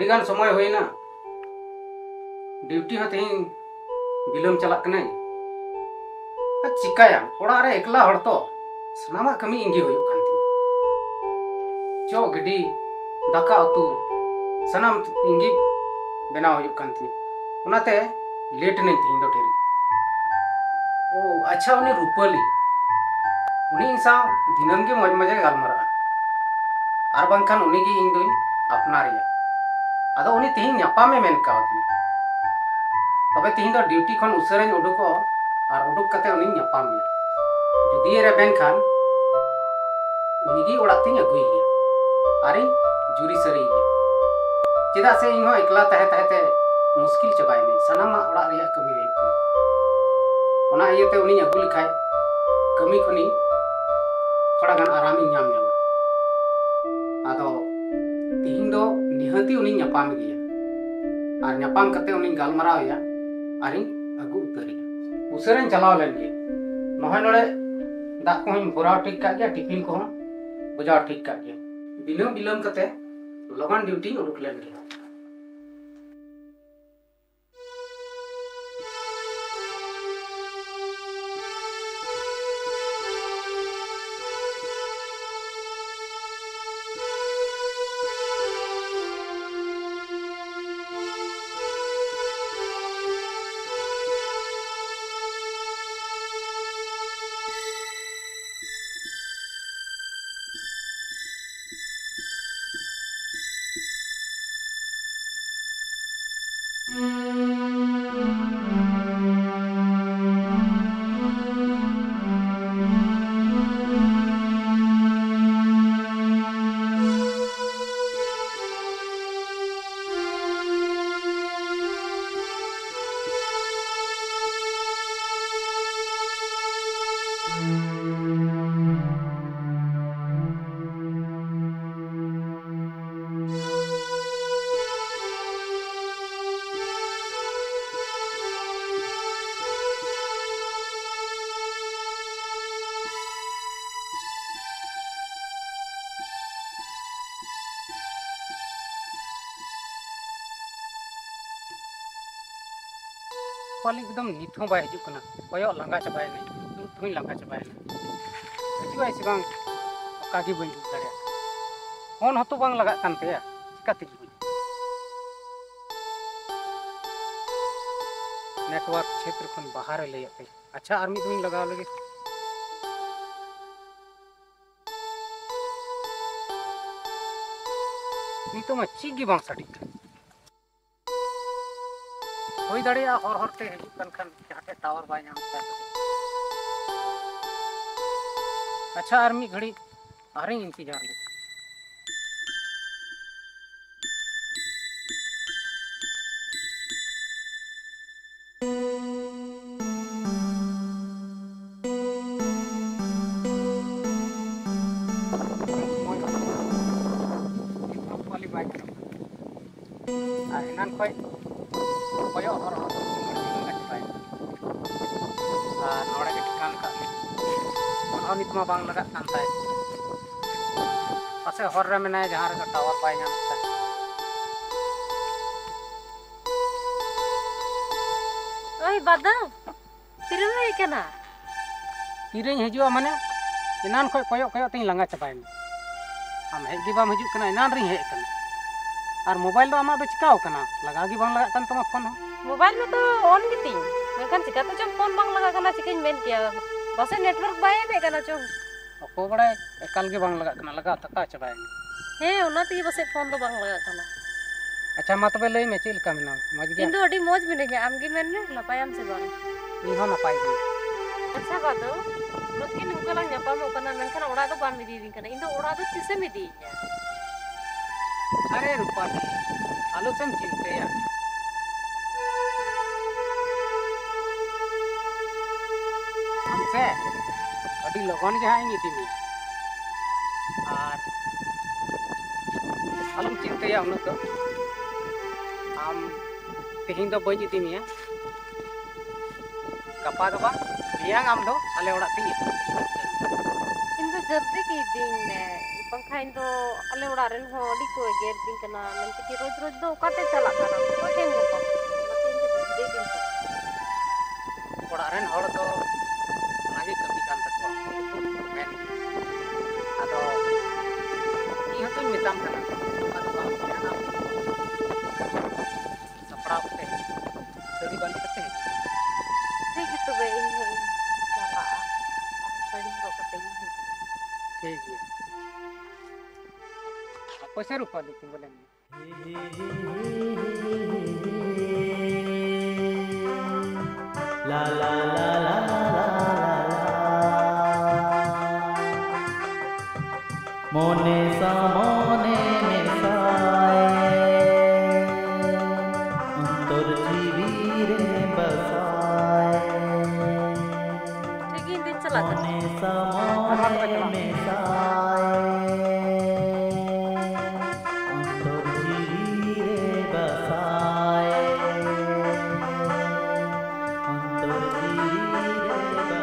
अड़ीगान समय होइना ड्यूटी हो तेहिं बिलम चलाक कने चिकाया ओड़ा रे एकला हड़ तो सनामा कमी इंगे होयो कान तिन चो गडी दाका उतु सनाम इंगे बनाव होयो कान तिन उनाते लेट ने तिन दो ढेर ओ अच्छा उनी रूपली उनी इंसा दिनम के मज मजे गालमरा आर बांखान उनी गे इंग दोई अपनारिया आदो उनी तिहिं ᱧᱟᱯᱟᱢᱮ मेन कावती तबे तिहिं दो ड्यूटी खन उसरेन उडुको और उडुक कते उनी ᱧᱟᱯᱟᱢ में जुदी रे बेन खान उनी गी ओड़ा तिन अगुई गया आरी जुरी सरी गया चेदा से इहो एकला तहे मुश्किल चबाय ने सनामा ओड़ा रिया कमी रे कना ओना इयते उनी अगु लिखाय कमी खनी थोड़ा गान आरामी ᱧᱟᱢ ᱧᱟᱢ आदो तिहिं दो निहती उनी ᱧᱟᱯᱟᱢ गया और ᱧᱟᱯᱟᱢ कते उनी गालमराव या आरी अगु उतरिया उसरेन चलाव लेन गे नहय नोड़े दाग को भराव ठीक का गया टिफिन को बुझाव ठीक का गया बिलम बिलम कते लगन ड्यूटी उडुक लेन गे पाली एकदम नित हो बाय हिजुक कना कोयो लांगा चबाय ने तुई लांगा चबाय ने हिजुआय से बांग कागी बई दाड़े फोन हतो बांग लगा कानते चिकाते नेटवर्क क्षेत्र खन बाहर लेयते अच्छा आर मी तुई लगाव लगे नी तो मैं चीगी बांग साडी होई दाड़िया हर हरते हिजुक कन खान जहाते टावर बाय नामता अच्छा आर मी घड़ी आरे इंतजार ले वाली बाइक नान खोय कोयो हर नोड़े के ठिकान का नितमा बांग लगा कानता है पासे हर रे मेना जहां रे टावर बाय नामता ओय बादा तिरम है केना तिरें हिजुआ माने इनान खोय कोयो कोयो तिन लंगा चबाय में आम हेगी बाम हिजुक कना इनान री हे कना और मोबाइल दो आमा दो चिकाव कना लगा गी बांग लगा कन तमा फोन हो मोबाइल में तो ऑन गिती मेखान चिकाते जो फोन बांग लगा कना चिकन मेन किया बसे नेटवर्क बाय बे कना चो को बड़े एकाल गे बांग लगा कना लगा तका चबाय हे ओना ती बसे फोन दो बांग लगा कना अच्छा मा तबे लई में चिल का मिना मज गे इंदो अडी मौज मिने आम गी मेन ने नपायम से बांग नी हो नपाय गे अच्छा बातो नोतकी नुकला ᱧᱟᱯᱟᱢ कना मेनखान ओड़ा दो बाम मिदी दिन कना इंदो ओड़ा दो तिसे मिदी अरे रूपाली आलू सम चिंते या हमसे अभी लगन के हाई नीति में और आलू चिंते या उन तो हम तेहिं दो बई इदी मिया गपा दो बा बियांग आम दो आले ओड़ा ती इंदो जल्दी की दिन bangkhain do ale ora ren ho di ko eger din kana nanti ki roj roj do kate chala kana ko ten go pa natin de de din ᱚᱲᱟᱜ ᱨᱮᱱ ᱦᱚᱲ ᱫᱚ ᱚᱱᱟᱜᱮ ᱠᱟᱹᱢᱤ ᱠᱟᱱ ᱛᱟᱠᱚᱣᱟ ᱢᱮᱱ ᱟᱫᱚ ᱤᱧ ᱦᱚᱸᱛᱚᱧ ᱢᱮᱛᱟᱢ ᱠᱟᱱᱟ ᱟᱫᱚ ᱵᱟᱢ ᱫᱷᱮᱭᱟᱱᱟ ᱥᱟᱯᱲᱟᱣ ᱠᱟᱛᱮ ᱥᱟᱹᱲᱤ ᱵᱟᱸᱫᱮ ᱠᱟᱛᱮ ठीक है तो बे इन है चला साड़ी रो कते ही ठीक है पैसा रुपा लेती बोले La la la la la mone sa mone me sae antar jivire basae ठीक है दिन चला mone sa mone me sae antar jivire basae antar jivire basae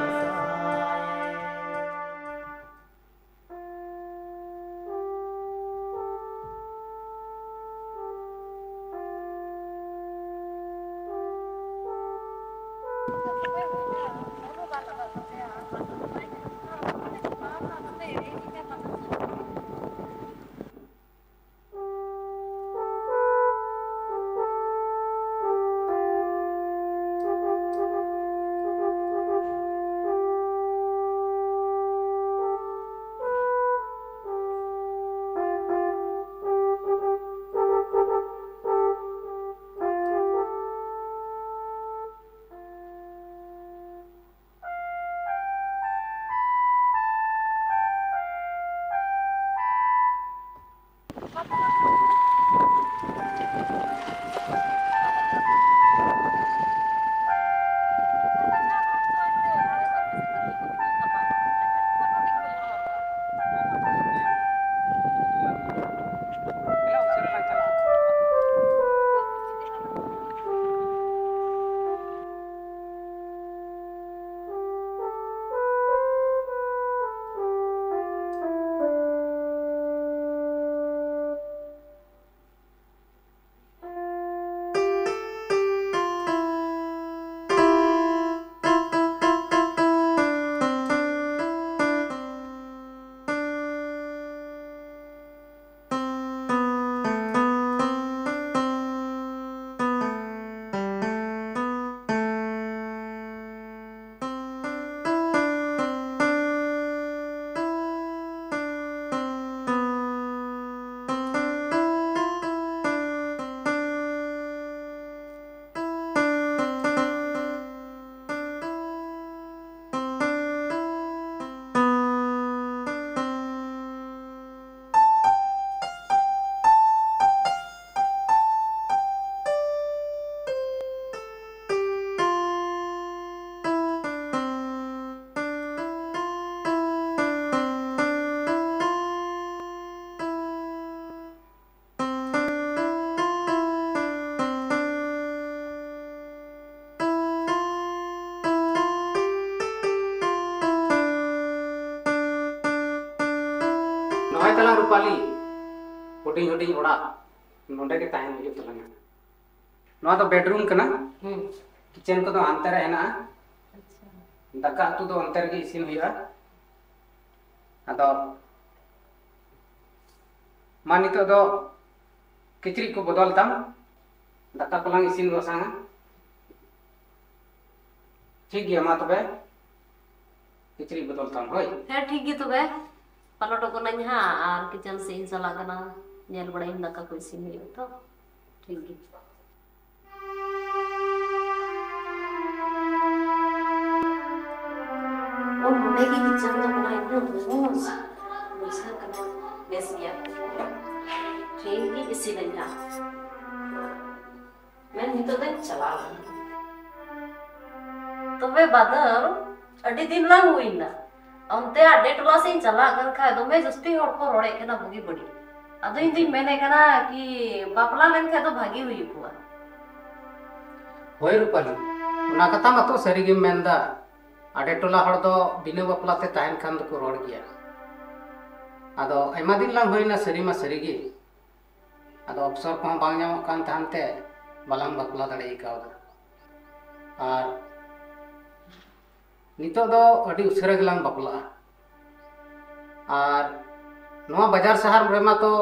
नॉय तला रूपाली हुडिंग हुडिंग ओड़ा नोंडे के ताहन हुई तलंगा नॉय तो बेडरूम कना किचन को तो अंतर है ना दाका तू तो अंतर के इसिन हुई अदो मानी तो दो किचरी को बदल तम दाका कोलांग इसिन बसांगा ठीक है मा तबे किचरी बदल तम होय है ठीक है तो बे पलटो को नहीं हाँ और किचन से इन चला करना नेल बड़ा इन दका कोई सी नहीं तो ठीक है और मुंडे की किचन तो बनाई ना मोमोज मुझे करना बेस गया ठीक है इसी दिन का मैं नहीं तो दिन चला तो वे बादल अड़ी दिन लांग हुई ना अंते आडे टोला से चला कर खा दो मैं जस्ती हड़ को रोड़े के ना होगी बड़ी अदो इन दिन मैंने कहा कि बापला लेन खा तो भागी हुई कुआ होय रूपाली उना कथा मतो सरीगे मेंदा आडे टोला हड़ दो बिना बापला ते ताहन खान दो को रोड़ गया ᱟᱫᱚ ᱟᱭᱢᱟ ᱫᱤᱱ ᱞᱟᱝ ᱦᱩᱭᱱᱟ ᱥᱟᱹᱨᱤ ᱢᱟ ᱥᱟᱹᱨᱤ ᱜᱮ ᱟᱫᱚ ᱚᱯᱥᱚᱨ ᱠᱚᱦᱚᱸ ᱵᱟᱝ ᱧᱟᱢᱚᱜ ᱠᱟᱱ ᱛᱟᱦᱮᱱᱛᱮ ᱵᱟᱞᱟᱝ ᱵᱟᱯᱞᱟ ᱫᱟᱲᱮ ᱠᱟᱣᱫᱟ ᱟᱨ ᱱᱤᱛᱚᱜ ᱫᱚ ᱟᱹᱰᱤ ᱩᱥᱟᱹᱨᱟ ᱜᱮᱞᱟᱝ ᱵᱟᱯᱞᱟᱜᱼᱟ ᱟᱨ ᱱᱚᱣᱟ ᱵᱟᱡᱟᱨ ᱥᱟᱦᱟᱨ ᱨᱮᱢᱟ ᱛᱚ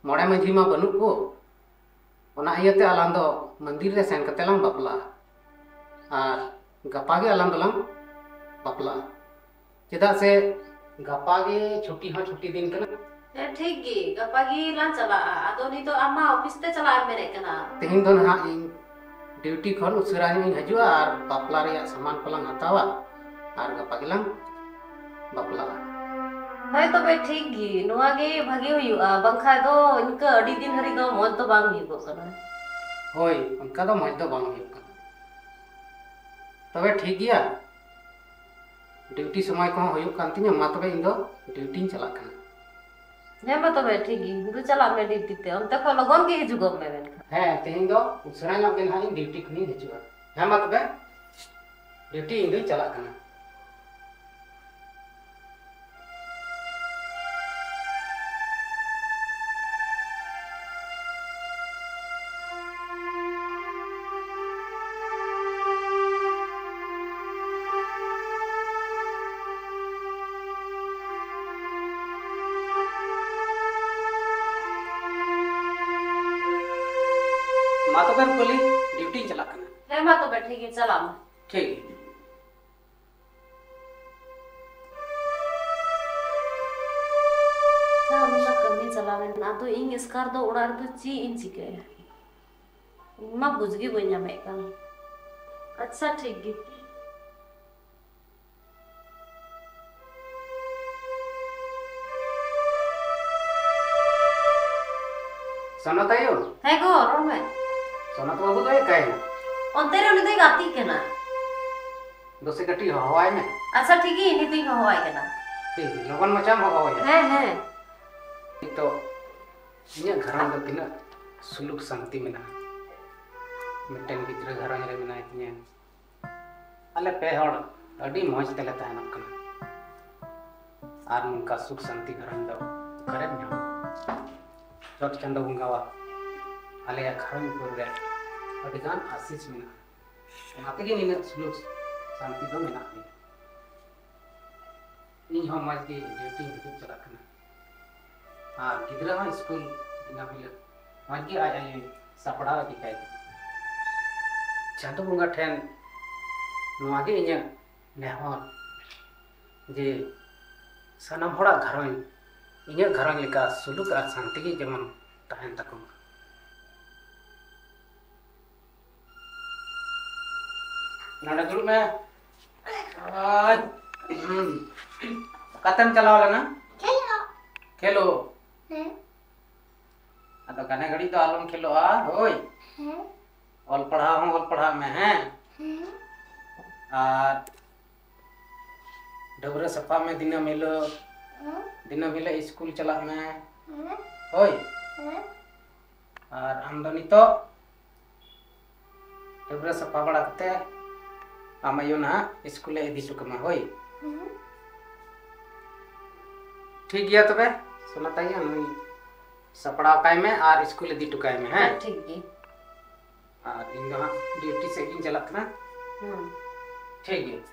ᱢᱚᱬᱮ ᱢᱟᱺᱡᱷᱤ ᱢᱟ ᱵᱟᱹᱱᱩᱜ ᱠᱚ ᱚᱱᱟ ᱤᱭᱟᱹᱛᱮ ᱟᱞᱟᱝ ᱫᱚ ᱢᱚᱱᱫᱤᱨ ᱨᱮ ᱥᱮᱱ ᱠᱟᱛᱮ ᱞᱟᱝ ᱵᱟᱯᱞᱟᱜᱼᱟ ᱟᱨ ᱜᱟᱯᱟ ᱜᱮ ᱟᱞᱟᱝ ᱫᱚᱞᱟᱝ ᱵᱟᱯᱞᱟᱜᱼᱟ ᱪᱮᱫᱟᱜ ᱥᱮ ᱜᱟᱯᱟ ᱜᱮ ᱪᱷᱩᱴᱤ ᱦᱚᱸ ᱪᱷᱩᱴᱤ दिन ᱠᱟᱱᱟ ठीक गे गपा गी लां चला आदो नी तो आमा ऑफिस ते चला मेरे कना तेहिं दो ना इन ड्यूटी खन उसरा इन हजुआ और बापला रे सामान को लांग हतावा और गपा गे लांग बापला हाय तो बे ठीक गी नोआ गे भागे हुयुआ बंखा दो इनका अडी दिन हरी दो मौज तो बांग हुयुगो कना होय उनका दो मौज दो बांग हुयुग कना तबे ठीक गया ड्यूटी समय को हुयुग कान तिnya मा तबे इन दो ड्यूटी चला कना हे मा तबे ठीक गी दु चला मे ड्यूटी ते अंते को लगन के हिजुगो मे बेन है तेहिं दो उसरा ना गेन हाई ड्यूटी खनी हजुआ है मा तबे ड्यूटी इन दो चला कना मा तो कर बोली ड्यूटी चला करना हे मा तो बैठे गी चला ठीक है हम ना कमी चलावे ना तो इंग स्कार दो उड़ार तो ची इन चिके मा बुझगी बन्या में का अच्छा ठीक गी सनत आयो है गो रोड में सनत बाबू तो एक है अंते रे उनी गाती के ना दोसे कटी हवाई में अच्छा ठीक है इनी तो हवाई के ना ठीक लगन मचाम हवाई है तो इnya घरन दो तिना सुलुक शांति मेना मिटन गिद्रा घरन रे मेना इतने अले पे हड़ अडी मौज तेले तहनक कना आर मुनका सुख शांति घरन दो करे न्या चट चंद बुंगावा अले घरन पुर रे अडी गान आशीष मेना ओनाते गे निना सुलुक शांति दो मेना इन हम मौज की ड्यूटी हिजु चला कना हाँ गिद्रा हाँ स्कूल बिना बिल मजगी आज आई सपड़ा दिखाई चांदो बुंगा ठेन नवागे इन्या नेहर जे सनम होड़ा घरों इन्या घरों लिका सुलुक और शांति की जमन तहन तको नाडा गुरु में आज कतम चलाओ लेना खेलो तो गाने घड़ी तो आलम खेलो होय ऑल पढ़ा में हैं और डबरा सफा में दिन मिलो स्कूल चला में होय और हम दो नितो डबरा सफा बड़ा कते आमायो ना स्कूल इदी टुकमा होय ठीक गया तबे सुनाताई हम सपड़ा काय में और स्कूल दी टुकाय में है ठीक है और इन दो ड्यूटी से इन चलत ना ठीक है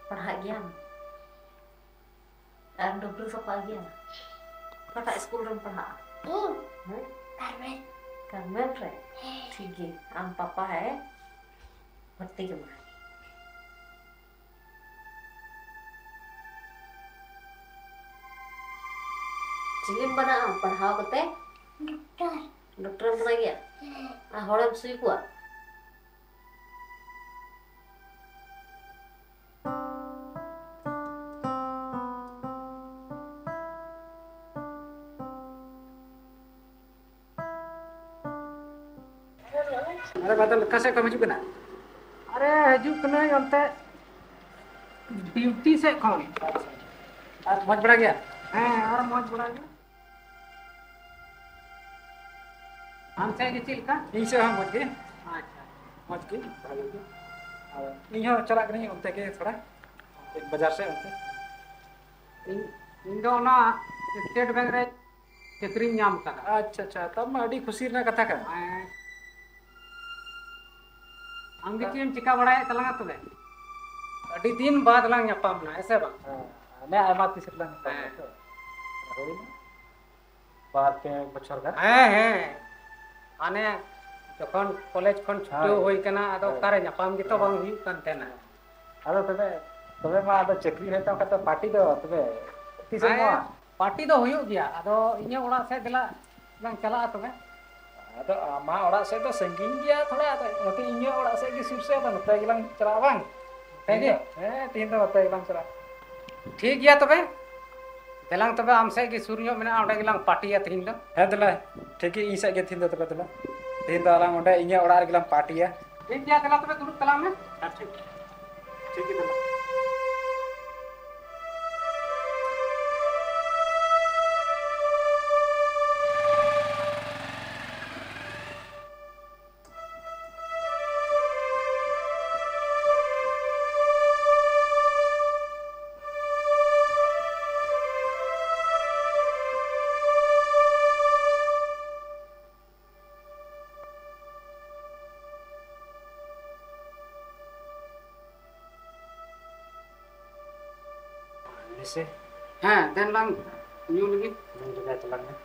पढ़ा गया और डॉक्टर सपा गया पढ़ा स्कूल में पढ़ा कारमेल रे ठीक है आम पापा है भर्ती के बाद चिलिम बना आम पढ़ाओ कते डॉक्टर बना गया आ होड़े सुई कुआ अरे बात कसे कम हिजू कना अरे हिजू कना अंते ड्यूटी से कौन आज मौज बड़ा गया हैं और मौज बड़ा गया आम से चल का इन से हम मत के अच्छा मत के भागे के और इन हो चला के नहीं उनते के थोड़ा एक बाजार से उनते इन दो ना स्टेट बैंक रे चक्री नाम का अच्छा अच्छा तब मैं अड़ी खुशी ना कथा का हम के टीम चिका बड़ाए तलंगा तबे अड़ी दिन बाद लंग nyapam ना ऐसे बा ने आयमा तीस lang तो होई ना बात पे बच्चों का है आने जखन कॉलेज खन छुट्टी होई कना आदो कारे nyapam गितो बांग हुई कान तेना आदो तबे तबे मा आदो चक्री हेता का तो पार्टी दो तबे तीस मा पार्टी दो हुई गया आदो इने ओड़ा से दिला लंग चला तबे आदो मा ओड़ा से तो संगीन गया थोड़ा आदो नते इने ओड़ा से की शीर्षे तो नते गिlang चला बांग तेगे तीन तो नते गिlang चला ठीक गया तबे देलांग तबे आमसे की सूर्य मेना ओडे गिलांग पार्टी तीन दो है दला ठीक है इसा के तीन तो तबे दला तीन तो आलांग ओडे इने ओड़ा रे गिlang पार्टी है ठीक गया देला तबे दुरुक तलाम में ठीक ठीक है दला से हां देन लंग न्यू लगी जगह चला में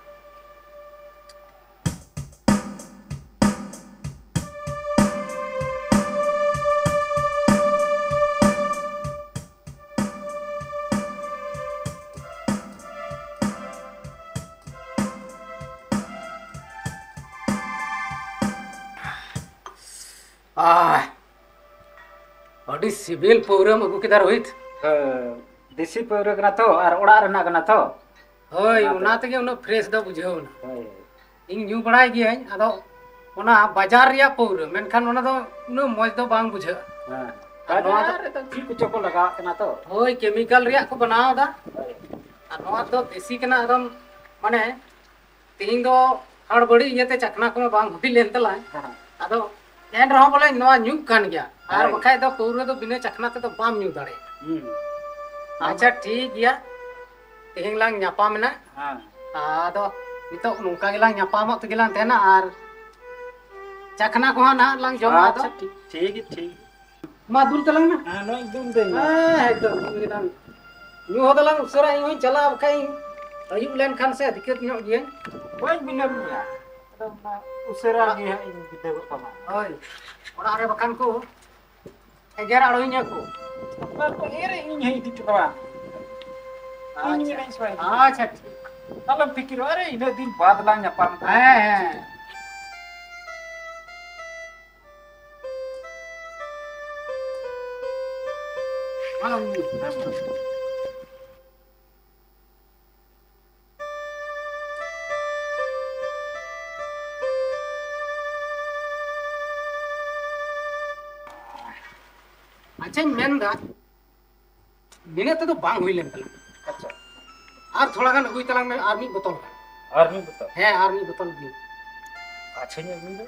अड़ी सिविल प्रोग्राम अगु केदार होइत देसी पौर कना तो और ओड़ा रना कना तो होय उना तगे उना फ्रेश दो बुझाव ना होय इन न्यू बड़ाई गया आदो उना बाजार रिया पौर मेनखान उना दो उना मौज दो बांग बुझा हां बाजार तो ठीक कुछ को लगा कना तो होय केमिकल रिया को बनाव दा और नोआ दो देसी कना एकदम माने तीन दो हड़बड़ी इयते चकना को बांग हुई लेन तला आदो एन रहो बोले नोआ न्यू कान गया और बखाय दो पौर दो बिना चकना ते तो बाम न्यू दाड़े अच्छा ठीक गया तेहिं लांग nyapam ना हां आदो नितो नुका गिलांग nyapam तो गिलांग तेना आर चखना को ना लांग जमा तो ठीक मा दूर तलंग ना हां नो एकदम दे एकदम गिलांग न्यू हो दलंग उसरा इन चला बखाय अयुब लेन खान से दिक्कत नो गिया कोई बिना बिया एकदम उसरा गे इन बिते को तमा ओय ओड़ा रे बखान को एगर आड़ोइnya को apa ko ere इन है दी चुका अच्छा kalau pikir अरे इन दिन बाद ला nyapam है अच्छा मेनदा बिना तो बांग हुई लेन तला अच्छा और थोड़ा गान हुई तला में आर्मी बोतल आर्मी बता है आर्मी बोतल भी अच्छे नहीं मिले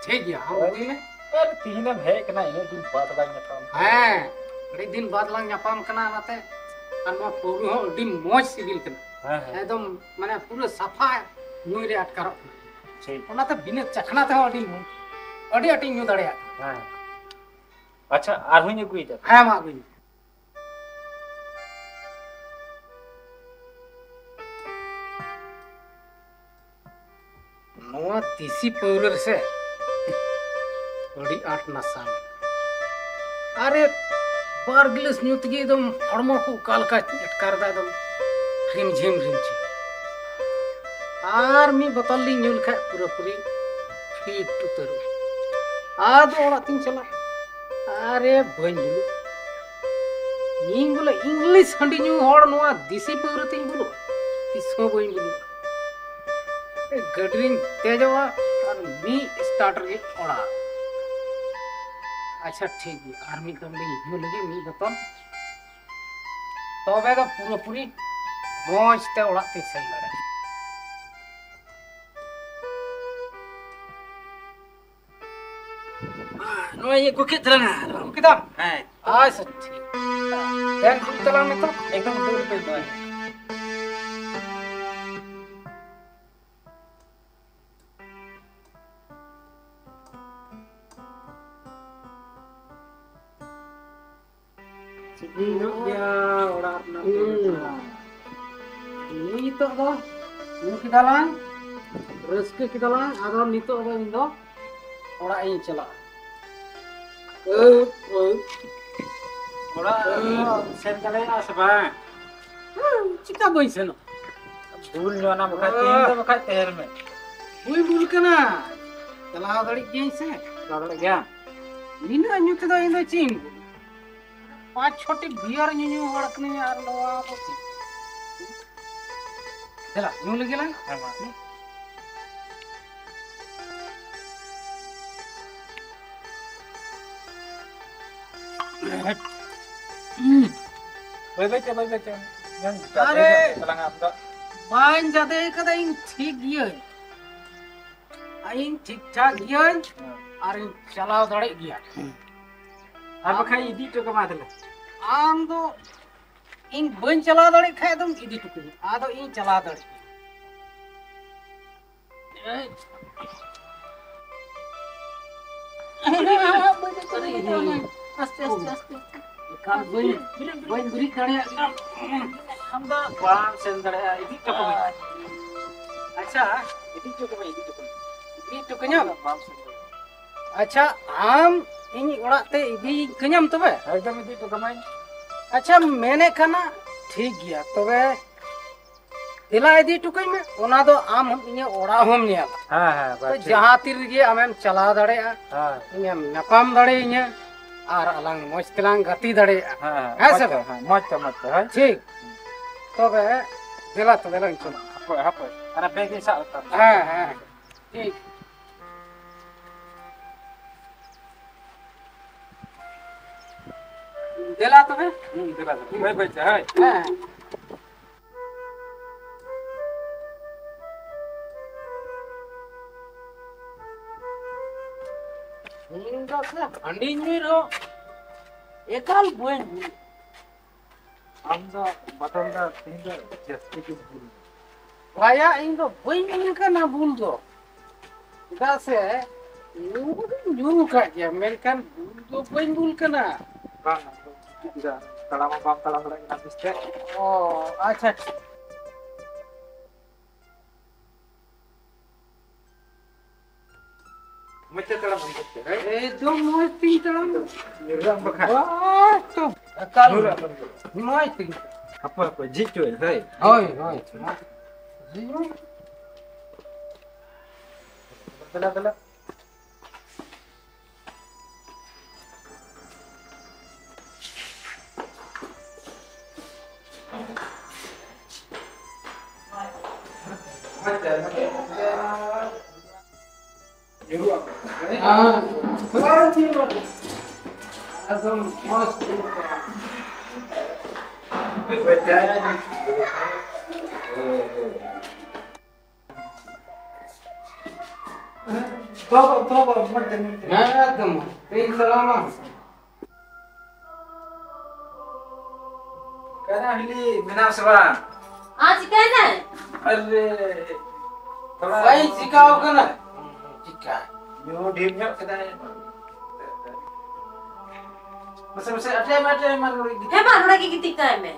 ठीक गया हम हुई में अरे तीन है कना इन दिन बाद ला nyapam है बड़ी दिन बाद लंग nyapam कना नाते अनमा पौरू हो डी मौज सिविल कना हां एकदम माने पूरा सफा न्यू रे अटकारो ठीक ओनाते बिना चखना ते अडी अडी न्यू दड़या हां अच्छा आर्मी ने कोई था है मा गई नोआ तीसी पौरर से अडी आठ नसा अरे बार गिलास न्यू तगी एकदम हड़मो को काल का अटकार दा एकदम रिम झिम आर मी बोतल ली न्यू लखा पूरा पूरी फिट उतरो आद ओड़ा तीन चला अरे बंजू इन बोले इंग्लिश हंडी न्यू हड़ नोआ देसी पौर तीन बोलो तिसो बइन बोलो ए गडरिन तेजवा और मी स्टार्टर के ओड़ा अच्छा ठीक है आर्मी दम ले न्यू लगे मी बोतल तबे तो पूरा पूरी मौज ते ओड़ा ते सही लड़े Nua ye kukit terang. Kita. Hai. Aisa ठीक dan tulang itu Ekdom betul betul boy. Sebelum dia orang nito do nu kita lang raske kita lang ado nito do indo ora ini chala orang sen kali asba. cika boy seno Bul jo na buka tin to buka ter me. boy bul kana chala dali gyan se Lalu gya. nina nyu kita indo cing पांच छोटे beer new वड़कने यार नवा बसी चला new लगे ला Baik baik. Yang Are. telang apa? बाइन जाते कदा इन ठीक गिय आइन ठीक ठाक गिय और इन चलाव दड़े गिया Apa kai idi to kama thela? आम तो इन बन चला दड़े खाए तुम इदी टुकु आ तो इन चला दड़े আস্তে আস্তে আস্তে काल बन बन बुरी दड़े Ham da bang sen dare idi to kama. अच्छा Idi to kama idi to kama. इदी टुकुnya Bang sen. अच्छा आम इन ओड़ाते इदी कन्याम तबे Ekdom idi to kama. अच्छा मैंने खाना ठीक गया तबे दिला इदी टुकई में ओना दो आम हम इने ओड़ा हम निया Ha तो जहां तिर गे आमेम चला दड़े Ha इने नपाम दड़े इने आर अलंग मौज तलांग गति दड़े ha. Asa ba? Moj to hai. ठीक तबे दिला तो दिला चलो Apa? Ana bagi sa utar. हां हां ठीक दिला तबे Baik baik hai. हां Hingga ke andin miro ekal buen Anda batam da tinda jasti ke bul. Waya indo buen ka na bul do da se nyuru ka ya men bul do buen bul kana Bang, tidak. Kalau mau bang kalau lagi habis teh. oh acha Macam kalau mau teh. do moy ting talam Nirang bakal. wah to ekal moy ting Apa jitu hai. hoy hoy Tela. Sekarang sih, agak mas. Coba macam ni. Agam, ting selama. Karena ini minam sebab. आज काय नाही Arre. Saya jika kena, jika. Yo dimnya kita. Masa ada man lagi. हे मानुडा की किती काय मे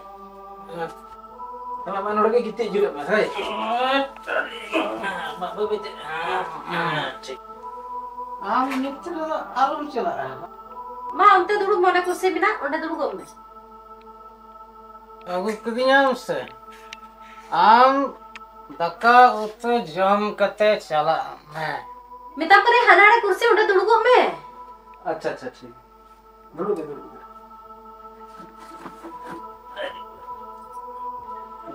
Kalau man lagi kita juga mas. Hai. Mak bebet. Cik. Am nitra arum cila. मा उनते दुडू मने कुसे बिना उनते दुडू गम में Aku kenyang se. Am daka utu jam kate chala. Nah, मिता करे हनाडे कुर्सी उनते दुडू गम में अच्छा ठीक. Dulu deh.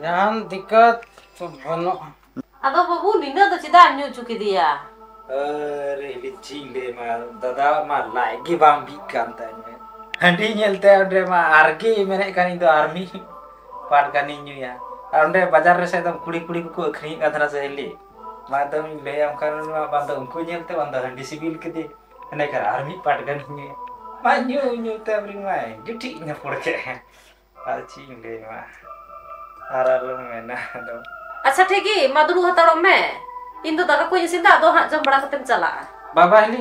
jangan dikat bano. अदो बाबू निना तो चिदा अन्यू चुकी दिया Arre licin deh mal. Dada mal lagi bang bikan tanya. Handi nyelte ande ma argi menek kan itu army. Part kan ini ya. Ande bazar re saya kuli ko khri ka thara se heli. Ma tam le am kan ma banda unku nyelte banda handi sibil ke de. ene kar army part kan ni ma nyu te bring mai giti nya porke achi nge ma aralu mena do अच्छा ठीक है मा दुड़ू हताड़ो में इन तो दाका को इसिन दा दो हां जम बड़ा कतेम चला baba heli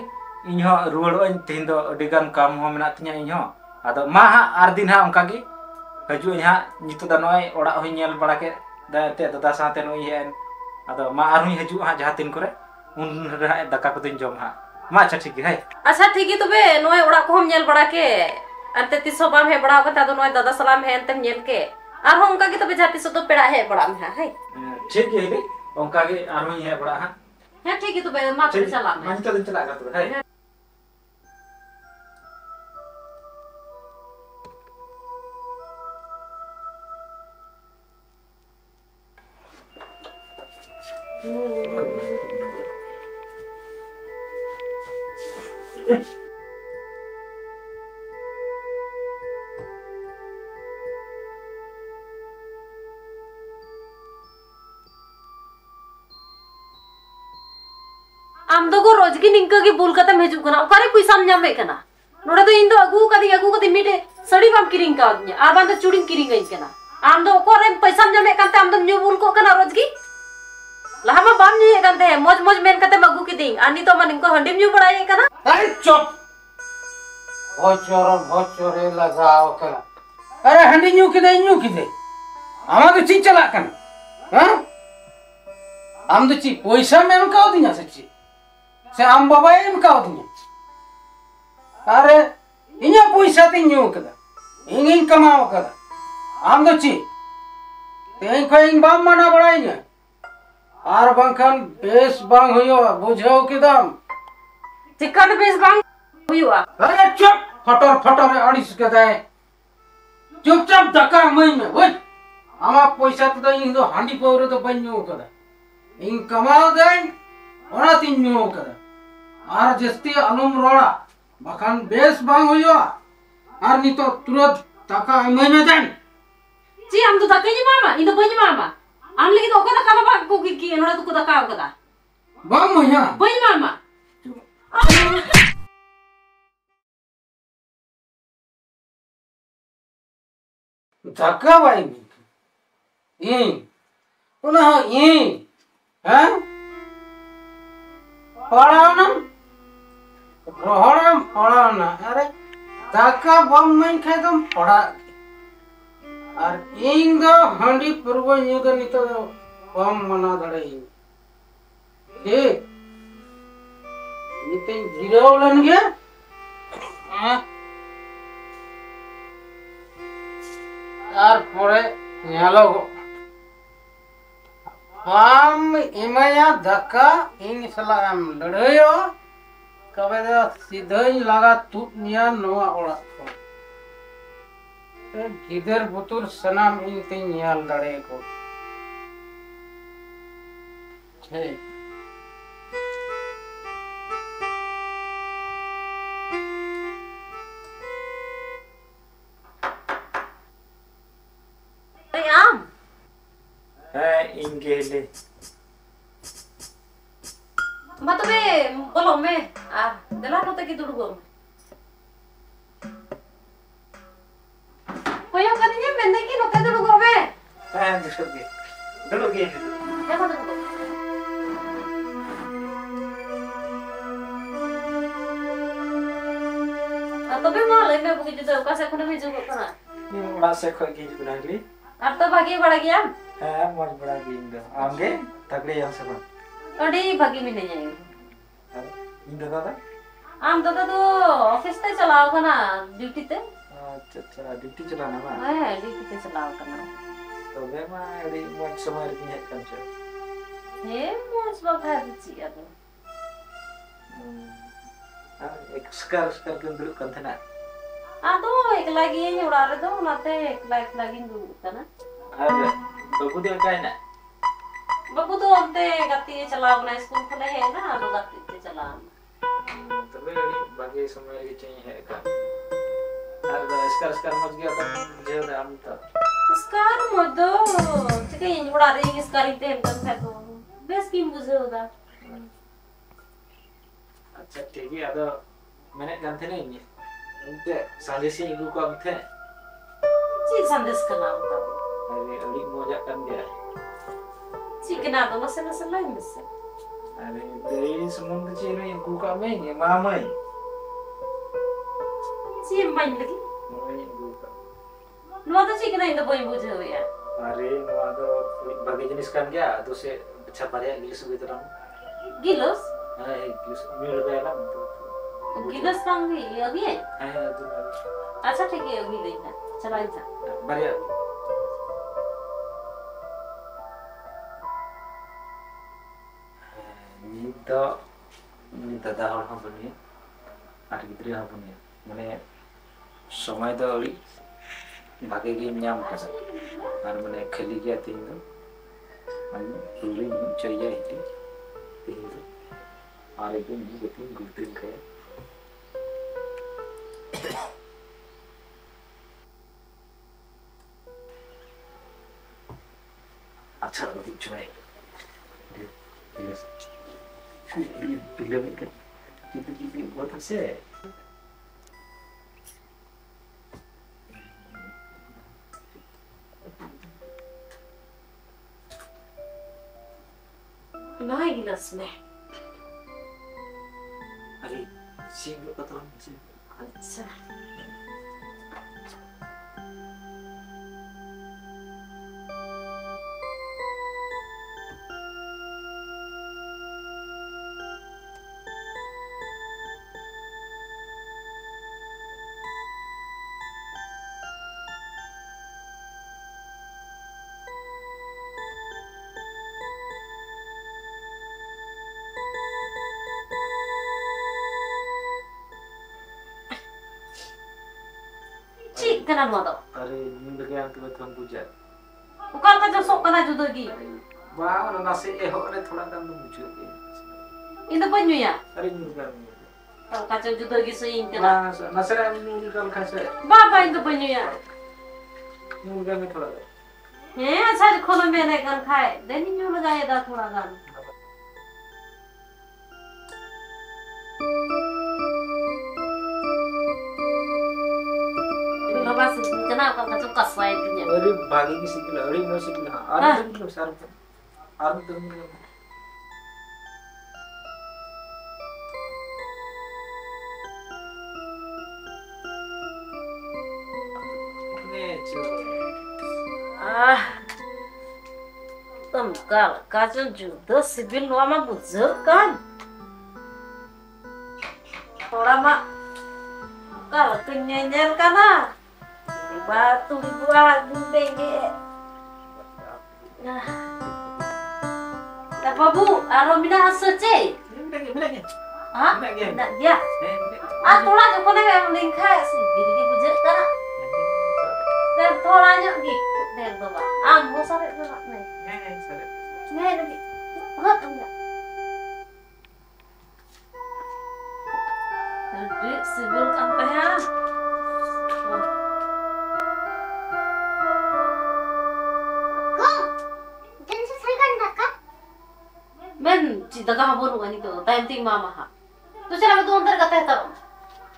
inyo ruwado in tin do digan kam ho mena tinya inyo ado ma ha ardin ha ongka gi haju nya nitu da noi orak ho nyel bada ke da te dada sate noi hen ado ma arui haju ha jahatin kore un ra daka ko tin jom ha ma acha ठीक है अच्छा ठीक है तबे नोय ओड़ा को हम nail बड़ा के अंते तिसो बाम हे बड़ा कता दो नोय दादा सलाम हे अंते नेल के आर हम का के तबे जाति सो तो पेड़ा हे बड़ा में है ठीक है हeli ongka gi arui he bada ha है ठीक है तबे मा पे चला ma nitu din chala ka tu hai आम दो को रोज की निंका की बुल कते मेजु कना ओकारे पैसा ᱧᱟᱢᱮ कना नोडे दो इंदो अगु कदी मिटे सड़ी बाम किरिंग का nya आर बांदो चुड़िंग किरिंग गई कना आम दो ओकोरे पैसा ᱧᱟᱢᱮ कांते आम दो न्यू बुल को कना रोज की लहा मा बाम ᱧᱩᱭᱮ कांते मौज मौज मेन कते मगु किदिंग आनी तो मन इनको हंडिम ᱧᱩ बड़ाये कना अरे चुप भोचोरे लगाओ कना अरे हंडी न्यू किदे आमा तो ची चला कना हां आम तो ची पैसा में का दिया सच्ची से आम बाबा एम का दिया अरे इnya पैसा ती न्यू कदा इन कमाओ कदा आम तो ची तेन को इन बाम मना बड़ाइया आर बंखन बेस बांग होयो बुझाओ किदाम चिकन बेस बांग हुआ अरे चुप फटर अड़िस कदा चुपचाप दका मई में ओए आमा पैसा तो इन दो हांडी पौरे तो बन्यो कदा इन कमाओ देन ओना ती न्यू कदा आर जस्ती अलुम रोड़ा बखान बेस बांग होयो आर नी तो तुरंत दका मई में देन जी हम तो दके जी मामा इन तो बई मामा आम लगी तो ओका दका बाबा को की नोडे तो को दका ओका बांग मोया बई मामा दका बाई इन ओना इन हैं पढ़ाओ ना अरे दाका बम मैं खाए तुम पढ़ा और इन दो हंडी पूर्व न्यू दो नितो बम मना धड़े ठीक निते जीरो लन गया और पड़े न्यालो हम इमाया धक्का इन सलाम लड़ायो कबे दो सीधा ही लगा टूट निया नवा ओड़ा को गिदर बुतुर सनाम इन ते नियाल लड़े को हे आम ingele मतबे बोलो मैं आ दला नोते की दुड़गो कोयो कदिnya mende की नोते दुड़गो बे duduge ya mata दुड़गो तबे माले में बुगी जुदा का से कोने में जुगो कना ni ora se ko gi juna li अब तो भागी बड़ा गया moj bada gi indo amge tagre yang se ban अड़ी भागी में नहीं जाएंगे indo dada आम दादा तो ऑफिस ते चलाओ कना ड्यूटी ते अच्छा duty chala na ma है ड्यूटी ते चलाओ कना to be ma ri moj samay ri ni kan cha हे मोस बखा दिची अब ek skar kan dulu kan thana आदो एक लगी है उड़ा रे दो नाते एक लगी दू तना ar babu de kai na बबू तो अंते गति चलाओ ना स्कूल खुले है ना तो गति ते चलाओ to be ri bagi samay ri chahi hai ka ar skar moj gaya to je da am ta स्कार मदो ठीक है ये उड़ा रे स्कार इते हम कर तो बेस की मुझे होगा अच्छा ठीक है ado menek kan tene ini. Ente sandesi ibu ko amte. Cik sandes kenal tau. Hari alik mojak kan dia. Cik kenal tuh nasi lain bisa. Hari dari semun kecil ni ibu ko main ya mamai. Cik main lagi. Mamai ibu ko. Nuat tuh cik kenal itu boleh bujuk ya. Hari nuwa do bagi jenis kan dia tu se capare gilis gitu dong. Gilos? Gilis mil dalam tu. Gilos bang ya dia. Tu. अच्छा ठीक है अभी देखना चला इंसान Bari. Ni dada hor hapun ni. Ar gidre hapun ni. Mane সময় তো ওই ভাগে গিয়ে ñam কাছে আর মানে খেলি গিয়া তিন তো আমি পুরি চাইয়া হিটি তিন তো আর একদম গতি গুলতে খায় अच्छा अभी चुनाई ये फिल्म के ये बहुत अच्छे है नहीं गिलास में अरे सिंग का तो अच्छा Kenapa tuh? अरे नींद गया तो तुम पूजा Bukan kan josok kena judo gi. वाह नसे ए हो ने थोड़ा दाम मुझे के Itu banyu ya? अरे नींद गया Kalau kacau judo gi seing kena. नसे नींद गया खासे Bapa itu banyu ya? नींद गया में थोड़ा अच्छा खोलो मैंने kan खाए. Dan ini nyuruh gaya dah थोड़ा kan. Lepas kenapa kacau kasai punya? अरे भागी की सिकल अरे नो सिकल अरे तुम सार अरे तुम Tengkal kacau judo sibil lama buzur kan? Orang mak kalau kenyanyar kana batu buah gundenge. Nah, apa bu? Aromina asece? Hah? Nak dia? Atulah joko nih yang lingkai sih, gini buzur kana. Dan tolanya gitu, dan bawa. Mau sare dulu nih. Nih lagi. Enggak enggak. Jadi sibil kan teh ya. Men, cita kah habun kan itu, time ting mama ha. Tu cara betul antar kata itu.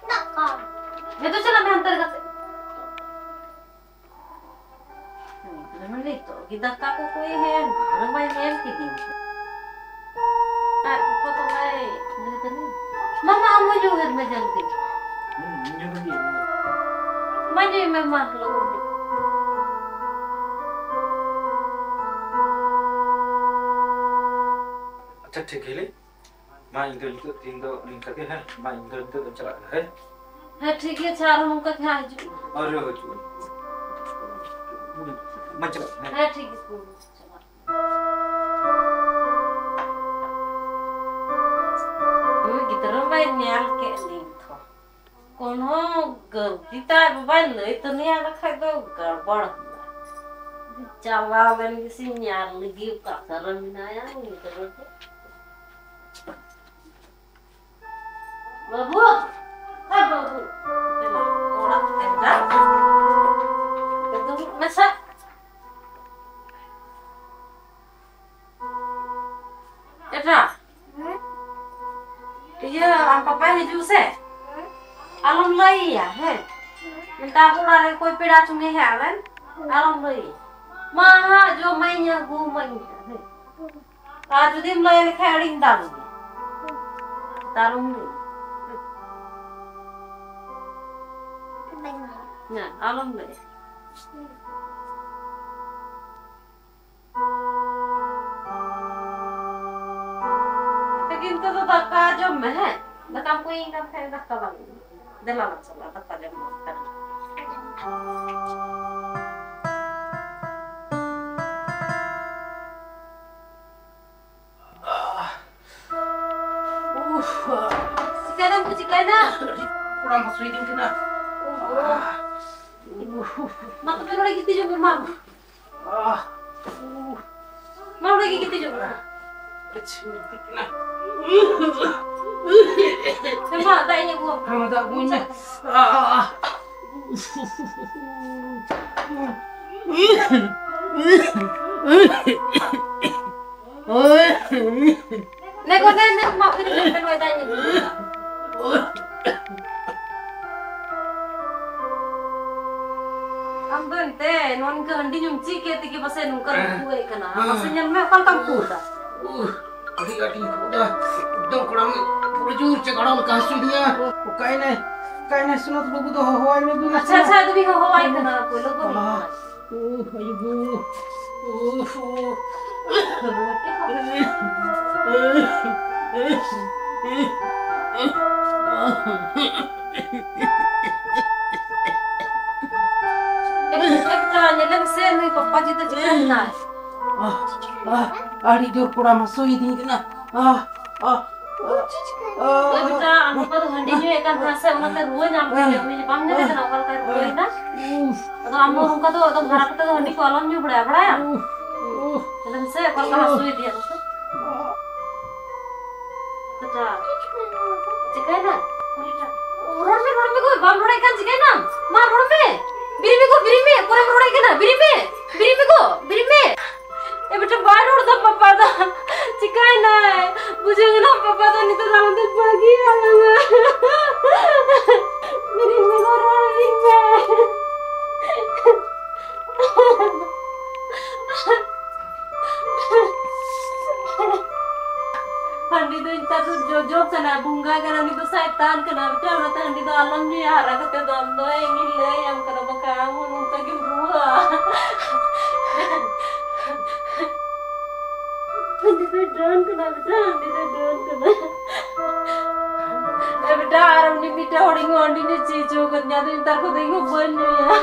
Nak kah? Itu cara antar kata. Namun itu kita kaku kue hen, ramai hen kini. Foto mai, ni. Mama amu juga macam tu. Maju memang lu. अच्छा ठीक है ले मां इंदर तो तीन दो link करके है मां इंदर तो चला है ठीक है चार मुंका क्या है जो और हो जो मां चला है ठीक है चला वो गिटार में न्याल के लिंक था कौन हो गलती ता मोबाइल ले तो नहीं आना खाए तो गड़बड़ चला बन किसी न्याल लगी का सरन बनाया नहीं करो Babu, babu, telah orang tenda, itu masak. Eta, iya, apa apa hijau se? lagi ya, minta aku lari kue peda cumi heran, alam lagi. Maha jo mainnya gue mainnya, jadi mulai kering dalam lagi. Nah, alam lagi. Kita tuh tak kajo meh, dah kamu ingat kayak dah kawan, dah lama salah tak kajo meh. Sekarang kucikana, kurang masuk ini kena. maka pero lagi tidur mam, mau lagi kita juga. Sama tanya gua. Kamu tak punya. Nego mau kita pengen tanya gua. Ambon teh non ke handi nyumci ke tiki pasai nungkar kue kana. Pasai me kan tampu dah. Adik-adik udah kurang berjur cekadal kasihnya. Kainnya sunat buku tuh hawa ini dulu. अच्छा तो भी हवाई kana कोई लोग भी. Ayo bu. Nyelem sen nih papa kita cikan na. Adik jor kurang masuk ini kena. Kita anu pa handi nyo kan rasa una te ruwe nyam ke mi pam ne kana kal ka koi na. Atau amu ruka to atau harap to handi ko alam nyo bड़ा ya. Nyelem se kal ka masuk dia. Kita cikan na. Orang me ko bam bड़ा kan cikan na. Ma bड़ा me. Biri me kurang bड़ा kan na. Biri me. ये बेटा बाहर उड़ तो पापा था चिकाई ना है मुझे ना पापा तो नहीं तो दाम तो भागी आना मेरी मेरा रोली हंडी तो इंता तो जो कना बुंगा कना नहीं तो शैतान कना बेटा ना तो हंडी तो आलम जी आ रहा करते दम दो इंगिल ले हम कना बकाम उनका क्यों रुआ Handi to drone kena betul, handi to drone kena. Betul, aram ni kita holding handi ni cicu kerja tu intar ko dengo banyak ya.